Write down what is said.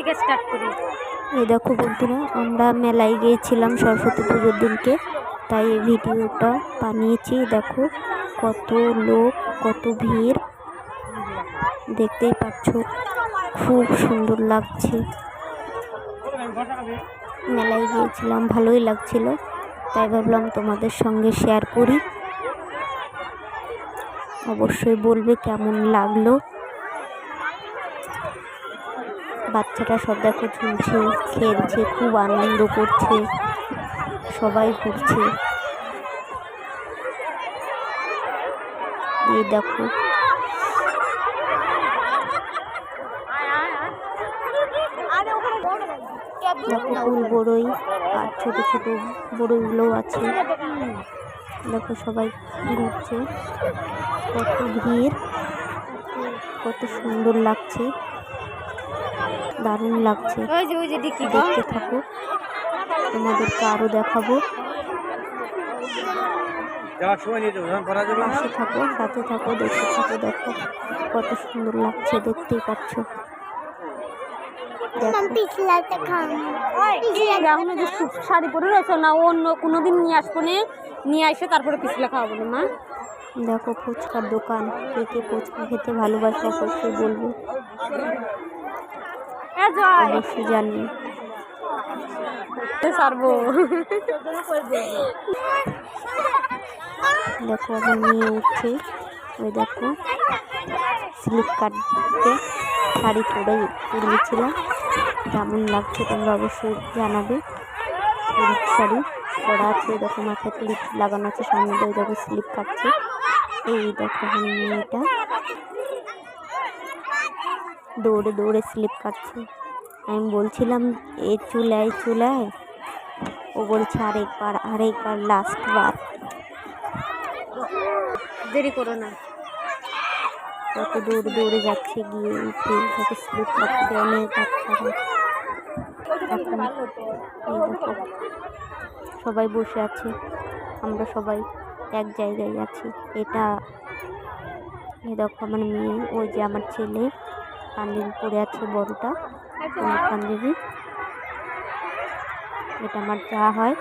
থেকে স্টার্ট করি। এই দেখো বন্ধুরা, আমরা মেলায় গিয়েছিলাম সরস্বতী পুজোর দিনকে, তাই এই ভিডিওটা বানিয়েছি। দেখো কত লোক, কত ভিড়, দেখতেই পাচ্ছ, খুব সুন্দর লাগছে। মেলায় গিয়েছিলাম, ভালোই লাগছিল, তাই ভাবলাম তোমাদের সঙ্গে শেয়ার করি। অবশ্যই বলবে কেমন লাগলো। বাচ্চারা সব দেখো ঝুলছে, খেলছে, খুব আনন্দ করছে, সবাই ঘুরছে। এই দেখো দেখো ফুল বড়ই আর ছোট ছোট বড়ইগুলোও আছে। দেখো সবাই ঘুরছে, কত ভিড়, কত সুন্দর লাগছে, দারুণ লাগছে। দেখতে থাকো, তোমাদেরকে আরো দেখাবো। পাশে থাকো, সাথে থাকো, দেখতে থাকো। দেখো কত সুন্দর লাগছে, দেখতেই পাচ্ছ। শাড়ি পরে রয়েছে না, অন্য কোনোদিন নিয়ে আসবো, নিয়ে আসে তারপরে পিছলা খাওয়াবো না মা। দেখো ফুচকার দোকান, কে কে ফুচকা খেতে ভালোবাসে অবশ্যই বলবো, অবশ্যই জানি সারবো। দেখো আমার নিয়ে উঠছে, ওই দেখো স্লিপ কাটতে শাড়ি পরেছিলাম, কেমন লাগছে তোমরা অবশ্যই জানাবে। শাড়ি পরা আছে, দেখো মাথায় ক্লিপ লাগানো আছে, সামনে দিয়ে দেখো স্লিপ কাটছে। এই দেখো আমার মেয়েটা দৌড়ে দৌড়ে স্লিপ কাটছে। আমি বলছিলাম এই চুলায় চুলায়, ও বলছে আরেকবার লাস্ট বার, দেরি করো না। কত দৌড়ে দৌড়ে যাচ্ছে, গিয়ে উঠে তাকে স্লিপ কাটছে অনেক বাচ্চারা। এখন এই দেখো সবাই বসে আছে, আমরা সবাই এক জায়গায় আছি। এটা এই দেখো আমার মেয়ে, ওই যে আমার ছেলে পাঞ্জাবি পরে আছে, বড়টা পাঞ্জাবি, এটা আমার যা হয়।